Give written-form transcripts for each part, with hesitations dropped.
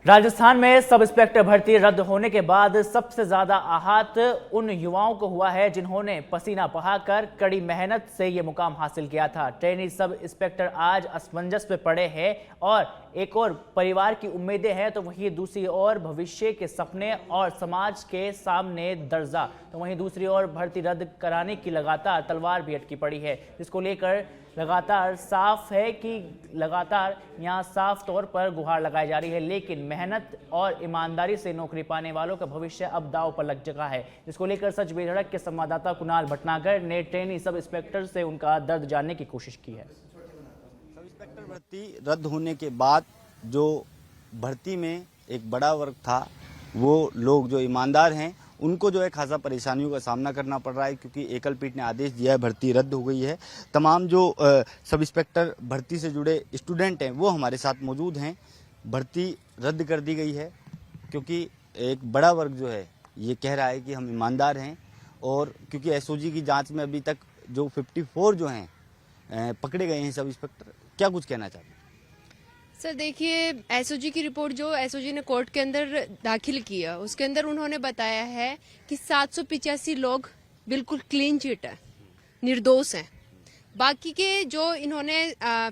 राजस्थान में sub inspector भर्ती रद्द होने के बाद सबसे ज्यादा आहत उन युवाओं को हुआ है जिन्होंने पसीना बहाकर कड़ी मेहनत से ये मुकाम हासिल किया था। ट्रेनी सब इंस्पेक्टर आज असमंजस में पड़े हैं और एक और परिवार की उम्मीदें हैं तो वहीं दूसरी ओर भविष्य के सपने और समाज के सामने दर्जा, तो वहीं दूसरी ओर भर्ती रद्द कराने की लगातार तलवार भी अटकी पड़ी है, जिसको लेकर लगातार साफ है कि लगातार यहां साफ तौर पर गुहार लगाई जा रही है, लेकिन मेहनत और ईमानदारी से नौकरी पाने वालों का भविष्य अब दांव पर लग चुका है। जिसको लेकर सच बेधड़क के संवाददाता कुणाल भटनागर ने ट्रेनी सब इंस्पेक्टर से उनका दर्द जानने की कोशिश की है। सब इंस्पेक्टर भर्ती रद्द होने के बाद जो भर्ती में एक बड़ा वर्ग था, वो लोग जो ईमानदार हैं उनको जो है खासा परेशानियों का सामना करना पड़ रहा है, क्योंकि एकल पीठ ने आदेश दिया है, भर्ती रद्द हो गई है। तमाम जो सब इंस्पेक्टर भर्ती से जुड़े स्टूडेंट हैं वो हमारे साथ मौजूद हैं। भर्ती रद्द कर दी गई है क्योंकि एक बड़ा वर्ग जो है ये कह रहा है कि हम ईमानदार हैं, और क्योंकि एसओजी की जांच में अभी तक जो 54 जो हैं पकड़े गए हैं सब इंस्पेक्टर। क्या कुछ कहना चाहते हैं? सर देखिए, एसओजी की रिपोर्ट जो एसओजी ने कोर्ट के अंदर दाखिल किया, उसके अंदर उन्होंने बताया है कि 785 लोग बिल्कुल क्लीन चिट है, निर्दोष हैं। बाकी के जो इन्होंने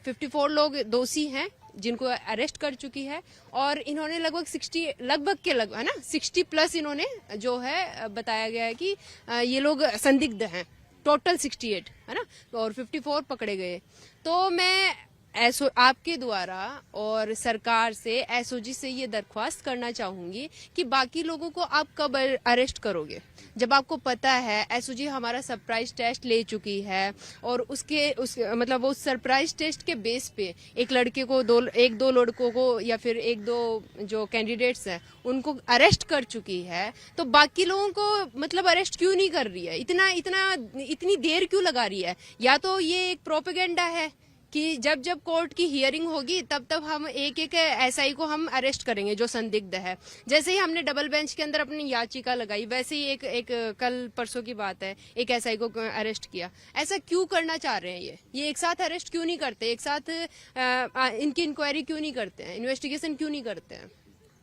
54 लोग दोषी हैं जिनको अरेस्ट कर चुकी है, और इन्होंने लगभग 60 प्लस इन्होंने जो है बताया गया है कि ये लोग संदिग्ध हैं। टोटल 68 है ना, और 54 पकड़े गए। तो मैं आपके द्वारा और सरकार से, एसओजी से ये दरख्वास्त करना चाहूंगी कि बाकी लोगों को आप कब अरेस्ट करोगे, जब आपको पता है एसओजी हमारा सरप्राइज टेस्ट ले चुकी है, और मतलब वो सरप्राइज टेस्ट के बेस पे एक लड़के को एक दो लड़कों को या फिर एक दो जो कैंडिडेट्स हैं उनको अरेस्ट कर चुकी है, तो बाकी लोगों को मतलब अरेस्ट क्यों नहीं कर रही है? इतनी देर क्यों लगा रही है? या तो ये एक प्रोपेगेंडा है कि जब जब कोर्ट की हियरिंग होगी तब हम एक एसआई को हम अरेस्ट करेंगे जो संदिग्ध है। जैसे ही हमने डबल बेंच के अंदर अपनी याचिका लगाई, वैसे ही एक कल परसों की बात है, एक एसआई को अरेस्ट किया। ऐसा क्यों करना चाह रहे हैं? ये एक साथ अरेस्ट क्यों नहीं करते? एक साथ इनकी इंक्वायरी क्यों नहीं करते हैं? इन्वेस्टिगेशन क्यों नहीं करते हैं?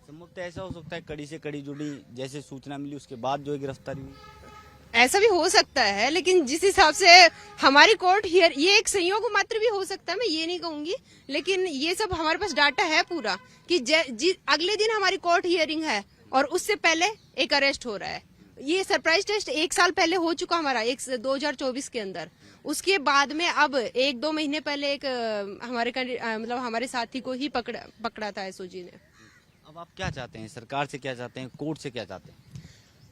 संभवतः ऐसा हो सकता है कड़ी से कड़ी जुड़ी जैसे सूचना मिली उसके बाद जो गिरफ्तारी हुई। ऐसा भी हो सकता है, लेकिन जिस हिसाब से हमारी कोर्ट हियर, ये एक संयोग मात्र भी हो सकता है, मैं ये नहीं कहूंगी, लेकिन ये सब हमारे पास डाटा है पूरा कि अगले दिन हमारी कोर्ट हियरिंग है और उससे पहले एक अरेस्ट हो रहा है। ये सरप्राइज टेस्ट 1 साल पहले हो चुका हमारा, 2024 के अंदर। उसके बाद में अब 1-2 महीने पहले एक हमारे साथी को ही पकड़ा था एसओजी ने। अब आप क्या चाहते हैं? सरकार से क्या चाहते हैं? कोर्ट से क्या चाहते हैं?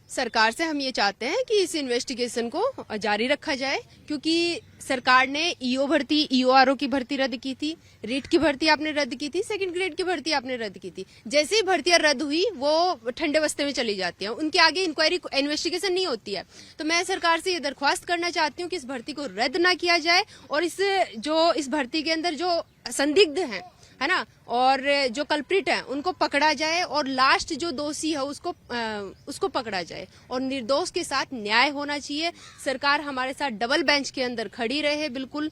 सरकार से हम ये चाहते हैं कि इस इन्वेस्टिगेशन को जारी रखा जाए, क्योंकि सरकार ने ईओआरओ की भर्ती रद्द की थी, रीट की भर्ती आपने रद्द की थी, सेकंड ग्रेड की भर्ती आपने रद्द की थी। जैसे ही भर्तियां रद्द हुई वो ठंडे बस्ते में चली जाती हैं, उनके आगे इन्वेस्टिगेशन नहीं होती है। तो मैं सरकार से ये दरख्वास्त करना चाहती हूँ कि इस भर्ती को रद्द ना किया जाए, और इस भर्ती के अंदर जो संदिग्ध हैं, है ना, और जो कल्प्रिट है उनको पकड़ा जाए, और लास्ट जो दोषी है उसको पकड़ा जाए, और निर्दोष के साथ न्याय होना चाहिए। सरकार हमारे साथ डबल बेंच के अंदर खड़ी रहे बिल्कुल,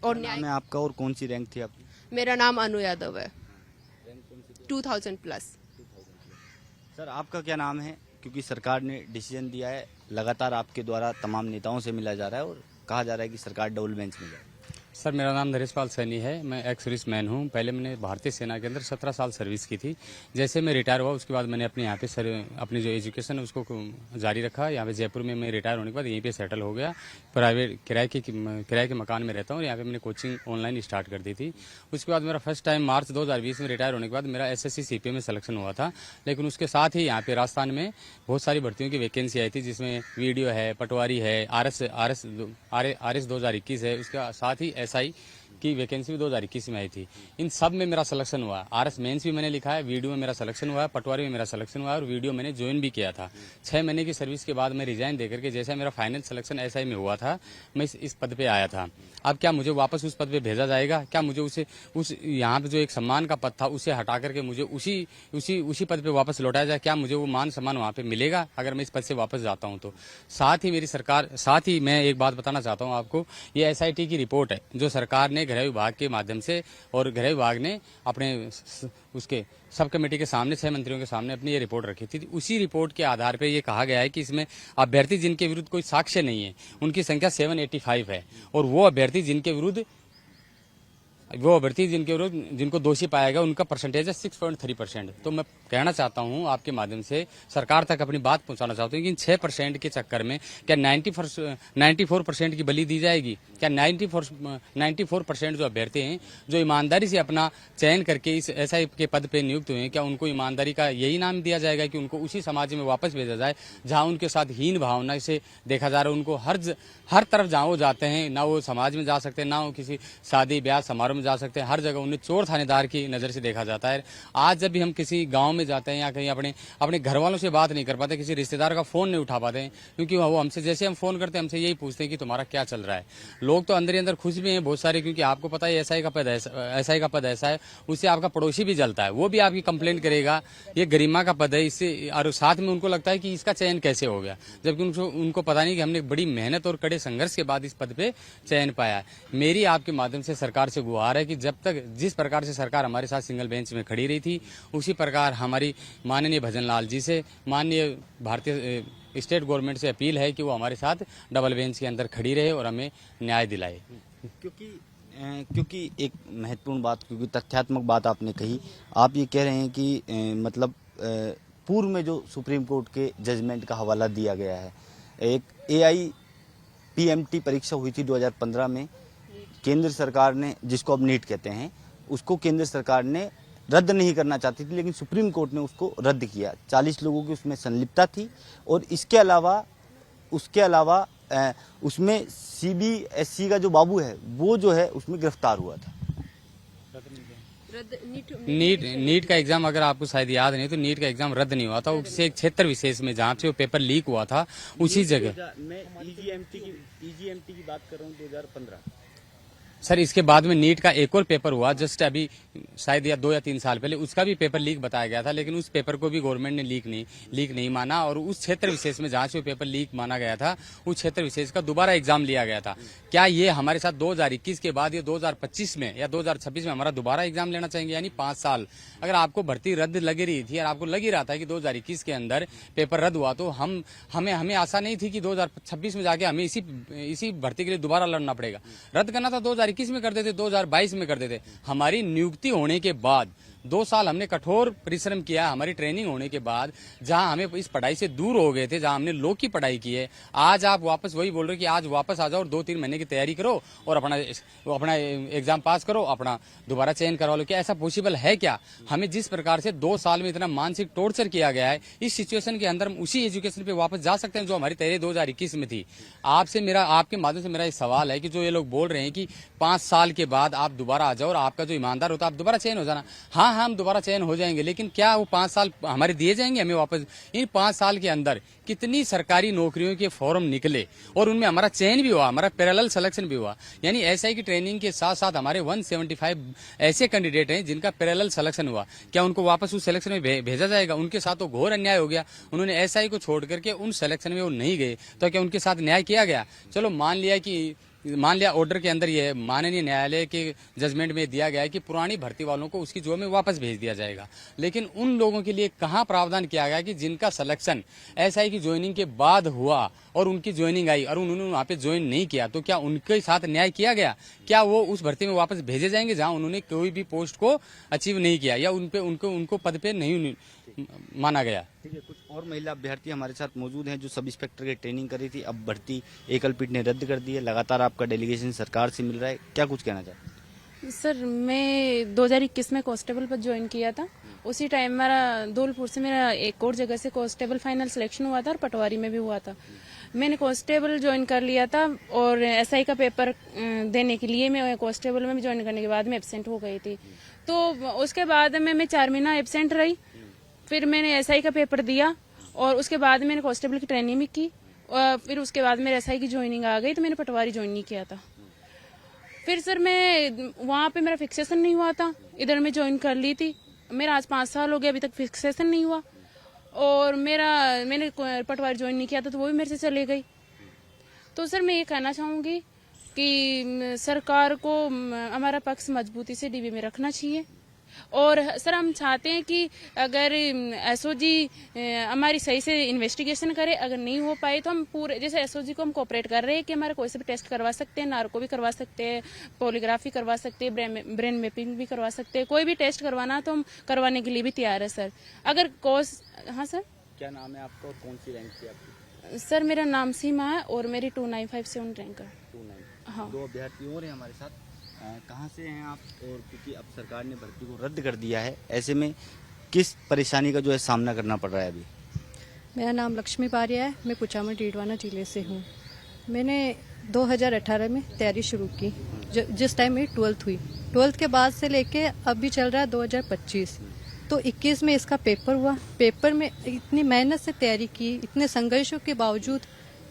और न्याय। मैं आपका और कौन सी रैंक थी आपकी? मेरा नाम अनु यादव है, 2000 प्लस। सर आपका क्या नाम है? क्योंकि सरकार ने डिसीजन दिया है, लगातार आपके द्वारा तमाम नेताओं से मिला जा रहा है और कहा जा रहा है कि सरकार डबल बेंच में जाए। सर मेरा नाम नरेशपाल सैनी है, मैं एक्स सर्विस मैन हूँ। पहले मैंने भारतीय सेना के अंदर 17 साल सर्विस की थी। जैसे मैं रिटायर हुआ उसके बाद मैंने अपने यहाँ पे अपनी जो एजुकेशन है उसको जारी रखा। यहाँ पे जयपुर में मैं रिटायर होने के बाद यहीं पे सेटल हो गया। प्राइवेट किराए के मकान में रहता हूँ, और यहाँ पे मैंने कोचिंग ऑनलाइन स्टार्ट कर दी थी। उसके बाद मेरा फर्स्ट टाइम मार्च 2020 में रिटायर होने के बाद मेरा SSC CPA में सिलेक्शन हुआ था। लेकिन उसके साथ ही यहाँ पे राजस्थान में बहुत सारी भर्तियों की वैकेंसी आई थी, जिसमें वीडियो है, पटवारी है, RS 2021 है, उसके साथ ही SI की वैकेंसी भी 2021 में आई थी। इन सब में मेरा सिलेक्शन हुआ। RS मेंस भी मैंने लिखा है, वीडियो में मेरा सिलेक्शन हुआ है, पटवारी में मेरा सिलेक्शन हुआ है, और वीडियो मैंने ज्वाइन भी किया था। 6 महीने की सर्विस के बाद मैं रिजाइन देकर के जैसा मेरा फाइनल सिलेक्शन SI में हुआ था, मैं इस पद पे आया था। अब क्या मुझे वापस उस पद पे भेजा जाएगा? क्या मुझे उस यहाँ पे जो एक सम्मान का पद था उसे हटा करके मुझे उसी पद पे वापस लौटाया जाए? क्या मुझे वो मान सम्मान वहाँ पे मिलेगा अगर मैं इस पद से वापस जाता हूँ? तो साथ ही मैं एक बात बताना चाहता हूँ आपको, ये SIT की रिपोर्ट है जो सरकार ने गृह विभाग के माध्यम से, और गृह विभाग ने अपने उसके सब कमेटी के सामने 6 मंत्रियों के सामने अपनी ये रिपोर्ट रखी थी। उसी रिपोर्ट के आधार पर ये कहा गया है कि इसमें अभ्यर्थी जिनके विरुद्ध कोई साक्ष्य नहीं है उनकी संख्या 785 है, और वो अभ्यर्थी जिनके विरुद्ध जिनको दोषी पाया गया उनका परसेंटेज है 6.3%। तो मैं कहना चाहता हूं आपके माध्यम से सरकार तक अपनी बात पहुंचाना चाहता हूं कि इन 6% के चक्कर में क्या 94% की बलि दी जाएगी? क्या 94% जो अभ्यर्थी हैं जो ईमानदारी से अपना चयन करके इस SI के पद पे नियुक्त हुए हैं, क्या उनको ईमानदारी का यही नाम दिया जाएगा कि उनको उसी समाज में वापस भेजा जाए जहाँ उनके साथ हीन भावना से देखा जा रहा है? उनको हर तरफ जहाँ वो जाते हैं, ना वो समाज में जा सकते हैं, ना वो किसी शादी ब्याह समारोह में जा सकते हैं, हर जगह उन्हें चोर थानेदार की नज़र से देखा जाता है। आज जब भी हम किसी गांव में जाते हैं या कहीं अपने घर वालों से बात नहीं कर पाते, किसी रिश्तेदार का फ़ोन नहीं उठा पाते हैं, क्योंकि वो हमसे जैसे हम फ़ोन करते हैं हमसे यही पूछते हैं कि तुम्हारा क्या चल रहा है। लोग तो अंदर ही अंदर खुश भी हैं बहुत सारे, क्योंकि आपको पता है SI का पद ऐसा है, उससे आपका पड़ोसी भी जलता है, वो भी आपकी कंप्लेंट करेगा ये गरिमा का पद है, इससे और साथ में उनको लगता है कि इसका चयन कैसे हो गया, जबकि उनको पता नहीं कि हमने बड़ी मेहनत और कड़े संघर्ष के बाद इस पद पे चयन पाया है। मेरी आपके माध्यम से सरकार से गुहार है कि जब तक जिस प्रकार से सरकार हमारे साथ सिंगल बेंच में खड़ी रही थी, उसी प्रकार हमारी माननीय भजन लाल जी से, माननीय भारतीय स्टेट गवर्नमेंट से अपील है कि वो हमारे साथ डबल बेंच के अंदर खड़ी रहे और हमें न्याय दिलाए। क्योंकि एक महत्वपूर्ण बात, क्योंकि तथ्यात्मक बात आपने कही, आप ये कह रहे हैं कि मतलब पूर्व में जो सुप्रीम कोर्ट के जजमेंट का हवाला दिया गया है, एक AIPMT परीक्षा हुई थी 2015 में, केंद्र सरकार ने, जिसको अब नीट कहते हैं, उसको केंद्र सरकार ने रद्द नहीं करना चाहती थी, लेकिन सुप्रीम कोर्ट ने उसको रद्द किया। 40 लोगों की उसमें संलिप्तता थी, और उसके अलावा उसमें CBSE का जो बाबू है वो जो है उसमें गिरफ्तार हुआ था। नीट का एग्जाम, अगर आपको शायद याद नहीं तो नीट का एग्जाम रद्द नहीं हुआ था, उससे एक क्षेत्र विशेष में जहाँ से वो पेपर लीक हुआ था उसी जगह। मैं EGMT की बात कर रहा हूँ 2015। सर इसके बाद में नीट का एक और पेपर हुआ जस्ट अभी शायद या 2 या 3 साल पहले, उसका भी पेपर लीक बताया गया था, लेकिन उस पेपर को भी गवर्नमेंट ने लीक नहीं माना, और उस क्षेत्र विशेष में जहाँ से वो पेपर लीक माना गया था उस क्षेत्र विशेष का दोबारा एग्जाम लिया गया था। क्या ये हमारे साथ 2021 के बाद ये 2025 में या 2026 में हमारा दोबारा एग्जाम लेना चाहेंगे? यानी 5 साल अगर आपको भर्ती रद्द लग रही थी और आपको लग ही रहा था कि 2021 के अंदर पेपर रद्द हुआ, तो हमें आशा नहीं थी कि 2026 में जाके हमें इसी भर्ती के लिए दोबारा लड़ना पड़ेगा। रद्द करना था 2021 में कर देते, 2022 में कर देते। हमारी नियुक्ति होने के बाद 2 साल हमने कठोर परिश्रम किया, हमारी ट्रेनिंग होने के बाद जहां हमें इस पढ़ाई से दूर हो गए थे, जहां हमने लॉ की पढ़ाई की है, आज आप वापस वही बोल रहे हो कि आज वापस आ जाओ और 2-3 महीने की तैयारी करो और अपना एग्जाम पास करो, अपना दोबारा चयन करवा लो। क्या ऐसा पॉसिबल है क्या? हमें जिस प्रकार से 2 साल में इतना मानसिक टॉर्चर किया गया है, इस सिचुएशन के अंदर हम उसी एजुकेशन पे वापस जा सकते हैं जो हमारी तैयारी 2021 में थी। आपके माध्यम से मेरा एक सवाल है कि जो ये लोग बोल रहे हैं कि 5 साल के बाद आप दोबारा आ जाओ और आपका जो ईमानदार होता है आप दोबारा चयन हो जाना। हाँ, हम दोबारा चयन हो जाएंगे, लेकिन क्या वो 5 साल हमारे दिए जाएंगे हमें वापस? इन 5 साल के अंदर कितनी सरकारी नौकरियों के फॉर्म निकले और उनमें हमारा चयन भी हुआ, हमारा पैरेलल सिलेक्शन भी हुआ। यानी SI की ट्रेनिंग के साथ साथ हमारे 175 ऐसे कैंडिडेट हैं जिनका पैरेलल सिलेक्शन हुआ। क्या उनको वापस उस सिलेक्शन में भेजा जाएगा? उनके साथ तो घोर अन्याय हो गया। उन्होंने SI को छोड़ करके उन सिलेक्शन में वो नहीं गए, तो क्या उनके साथ न्याय किया गया? चलो मान लिया ऑर्डर के अंदर ये माननीय न्यायालय के जजमेंट में दिया गया है कि पुरानी भर्ती वालों को उसकी जॉब में वापस भेज दिया जाएगा, लेकिन उन लोगों के लिए कहाँ प्रावधान किया गया कि जिनका सिलेक्शन SI की ज्वाइनिंग के बाद हुआ और उनकी ज्वाइनिंग आई और उन्होंने वहाँ पे ज्वाइन नहीं किया, तो क्या उनके साथ न्याय किया गया? क्या वो उस भर्ती में वापस भेजे जाएंगे जहाँ उन्होंने कोई भी पोस्ट को अचीव नहीं किया या उनको पद पे नहीं माना गया? ठीक है, कुछ और महिला अभ्यर्थी हमारे साथ मौजूद हैं जो सब इंस्पेक्टर की ट्रेनिंग कर रही थी, अब भर्ती एकलपीठ ने रद्द कर दी है। लगातार आपका डेलीगेशन सरकार से मिल रहा है, क्या कुछ कहना चाहते हैं? सर मैं 2021 में कांस्टेबल पर ज्वाइन किया था। उसी टाइम मेरा धौलपुर से मेरा एक और जगह से कांस्टेबल फाइनल सिलेक्शन हुआ था और पटवारी में भी हुआ था। मैंने कांस्टेबल ज्वाइन कर लिया था और SI का पेपर देने के लिए मैं कांस्टेबल में ज्वाइन करने के बाद मैं एब्सेंट हो गई थी। तो उसके बाद मैं 4 महीना एब्सेंट रही, फिर मैंने SI का पेपर दिया और उसके बाद मैंने कांस्टेबल की ट्रेनिंग भी की और फिर उसके बाद मेरे SI की ज्वाइनिंग आ गई, तो मैंने पटवारी ज्वाइन नहीं किया था। फिर सर मैं वहाँ पे मेरा फिक्सेशन नहीं हुआ था, इधर मैं ज्वाइन कर ली थी। मेरा आज 5 साल हो गया, अभी तक फिक्सेशन नहीं हुआ और मैंने पटवारी ज्वाइन नहीं किया था तो वो भी मेरे से चले गई। तो सर मैं ये कहना चाहूँगी कि सरकार को हमारा पक्ष मजबूती से डीबी में रखना चाहिए। और सर हम चाहते हैं कि अगर एसओजी हमारी सही से इन्वेस्टिगेशन करे, अगर नहीं हो पाए तो हम पूरे, जैसे एसओजी को हम कोऑपरेट कर रहे हैं कि हमारे कोई से भी टेस्ट करवा सकते हैं, नार्को भी करवा सकते हैं, पॉलीग्राफी करवा सकते हैं, ब्रेन मैपिंग भी करवा सकते हैं, कोई भी टेस्ट करवाना तो हम करवाने के लिए भी तैयार है सर। अगर कॉज, हाँ सर क्या नाम है आपका और कौन सी रैंक थी आपकी? सर मेरा नाम सीमा है और मेरी 2957 रैंक है। 29। हाँ। 2 अभ्यर्थी और हैं हमारे साथ। कहाँ से हैं आप? और क्योंकि अब सरकार ने भर्ती को रद्द कर दिया है, ऐसे में किस परेशानी का जो है सामना करना पड़ रहा है अभी? मेरा नाम लक्ष्मी पारिया है, मैं कुचामन डीडवाना जिले से हूँ। मैंने 2018 में तैयारी शुरू की, जिस टाइम मेरी 12th हुई। 12th के बाद से लेके अभी चल रहा है 2025, तो 21 में इसका पेपर हुआ। पेपर में इतनी मेहनत से तैयारी की, इतने संघर्षों के बावजूद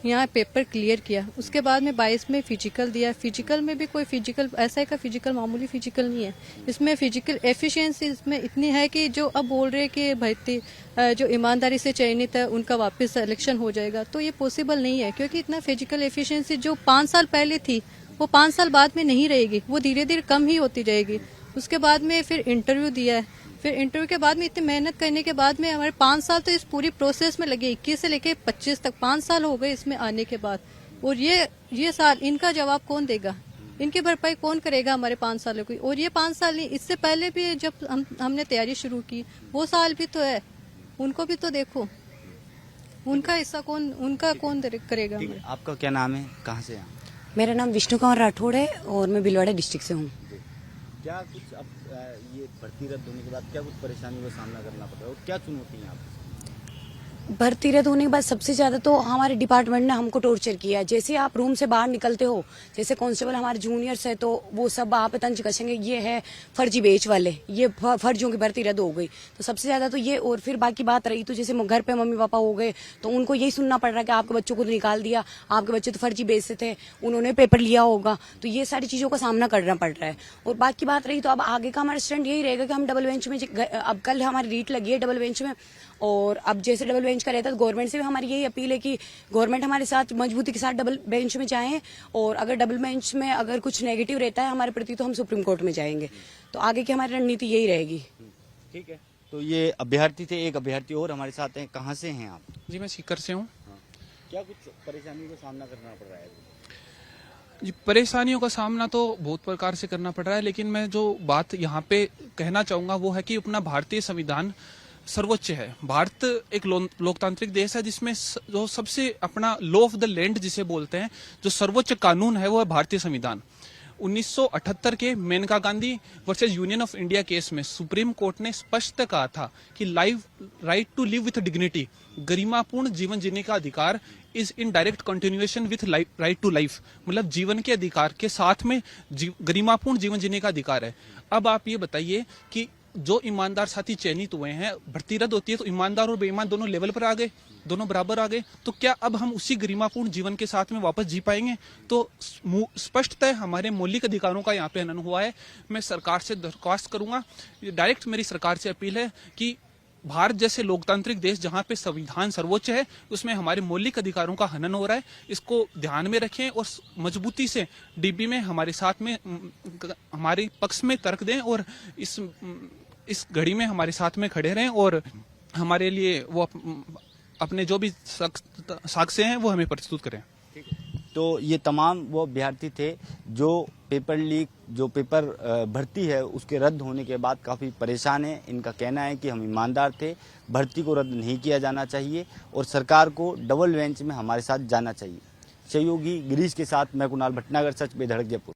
यहाँ पेपर क्लियर किया। उसके बाद में 22 में फिजिकल दिया। फिजिकल में भी कोई फिजिकल ऐसा का फिजिकल मामूली फिजिकल नहीं है, इसमें फिजिकल एफिशिएंसी इसमें इतनी है कि जो अब बोल रहे हैं कि भर्ती जो ईमानदारी से चयनित है उनका वापस सिलेक्शन हो जाएगा, तो ये पॉसिबल नहीं है, क्योंकि इतना फिजिकल एफिशिएंसी जो 5 साल पहले थी वो 5 साल बाद में नहीं रहेगी, वो धीरे धीरे कम ही होती जाएगी। उसके बाद में फिर इंटरव्यू दिया है, फिर इंटरव्यू के बाद में इतनी मेहनत करने के बाद में हमारे 5 साल तो इस पूरी प्रोसेस में लगे, 21 से लेके 25 तक 5 साल हो गए इसमें आने के बाद। और ये साल इनका जवाब कौन देगा, इनकी भरपाई कौन करेगा हमारे 5 सालों की? और ये 5 साल नहीं, इससे पहले भी जब हमने तैयारी शुरू की वो साल भी तो है, उनको भी तो देखो, उनका हिस्सा कौन करेगा? आपका क्या नाम है, कहाँ से हैं? मेरा नाम विष्णु कुमार राठौड़ है और मैं भिलवाड़ा डिस्ट्रिक्ट से हूँ। क्या कुछ अब ये भर्ती रद्द होने के बाद क्या कुछ परेशानियों का सामना करना पड़ रहा है और क्या चुनौती है आपको? भर्ती रद्द होने के बाद सबसे ज्यादा तो हमारे डिपार्टमेंट ने हमको टॉर्चर किया। जैसे आप रूम से बाहर निकलते हो, जैसे कांस्टेबल हमारे जूनियर्स है तो वो सब आप तंज कसेंगे, ये है फर्जी बेच वाले, ये फर्जियों की भर्ती रद्द हो गई। तो सबसे ज्यादा तो ये, और फिर बाकी बात रही तो जैसे घर पे मम्मी पापा हो गए तो उनको यही सुनना पड़ रहा है कि आपके बच्चों को तो निकाल दिया, आपके बच्चे तो फर्जी बेचते थे, उन्होंने पेपर लिया होगा, तो ये सारी चीजों का सामना करना पड़ रहा है। और बाकी बात रही तो अब आगे का हमारा स्टैंड यही रहेगा कि हम डबल बेंच में, अब कल हमारी रीट लगी है डबल बेंच में, और अब जैसे डबल बेंच का रहता है तो गवर्नमेंट से भी हमारी यही अपील है कि गवर्नमेंट हमारे साथ मजबूती के साथ डबल बेंच में जाएं, और अगर डबल बेंच में अगर कुछ नेगेटिव रहता है हमारे प्रति तो हम सुप्रीम कोर्ट में जाएंगे। तो आगे की हमारी रणनीति यही रहेगी। ठीक है, तो ये अभ्यर्थी थे, एक अभ्यर्थी और हमारे साथ हैं। कहाँ से हैं आप? जी मैं सीकर से हूँ। क्या कुछ परेशानियों का सामना करना पड़ रहा है? जी परेशानियों का सामना तो बहुत प्रकार से करना पड़ रहा है, लेकिन मैं जो बात यहाँ पे कहना चाहूंगा वो है कि अपना भारतीय संविधान सर्वोच्च है। भारत एक लोकतांत्रिक देश है जिसमें जो सबसे अपना लॉ ऑफ द लैंड जिसे बोलते हैं, जो सर्वोच्च कानून है वो है भारतीय संविधान। 1978 के Maneka Gandhi versus union of India case में सुप्रीम कोर्ट ने स्पष्ट कहा था कि right to live with dignity, गरिमापूर्ण जीवन जीने का अधिकार is in direct continuation with right to life, मतलब जीवन के अधिकार के साथ में गरिमापूर्ण जीवन जीने का अधिकार है। अब आप ये बताइए कि जो ईमानदार साथी चयनित हुए हैं, भर्ती रद्द होती है तो ईमानदार और बेईमान दोनों लेवल पर आ गए, दोनों बराबर आ गए, तो क्या अब हम उसी गरिमापूर्ण जीवन के साथ में वापस जी पाएंगे? तो स्पष्टतः हमारे मौलिक अधिकारों का यहाँ पे हनन हुआ है। मैं सरकार से दरख्वास्त करूंगा, डायरेक्ट मेरी सरकार से अपील है कि भारत जैसे लोकतांत्रिक देश जहां पे संविधान सर्वोच्च है उसमें हमारे मौलिक अधिकारों का हनन हो रहा है, इसको ध्यान में रखें और मजबूती से डीबी में हमारे साथ में हमारे पक्ष में तर्क दें और इस घड़ी में हमारे साथ में खड़े रहें और हमारे लिए वो अपने जो भी साक्ष्य हैं वो हमें प्रस्तुत करें। तो ये तमाम वो अभ्यर्थी थे जो पेपर लीक, जो पेपर भर्ती है उसके रद्द होने के बाद काफ़ी परेशान हैं। इनका कहना है कि हम ईमानदार थे, भर्ती को रद्द नहीं किया जाना चाहिए और सरकार को डबल बेंच में हमारे साथ जाना चाहिए। सहयोगी गिरीश के साथ मैं कुणाल भटनागर, सच बेधड़क जयपुर।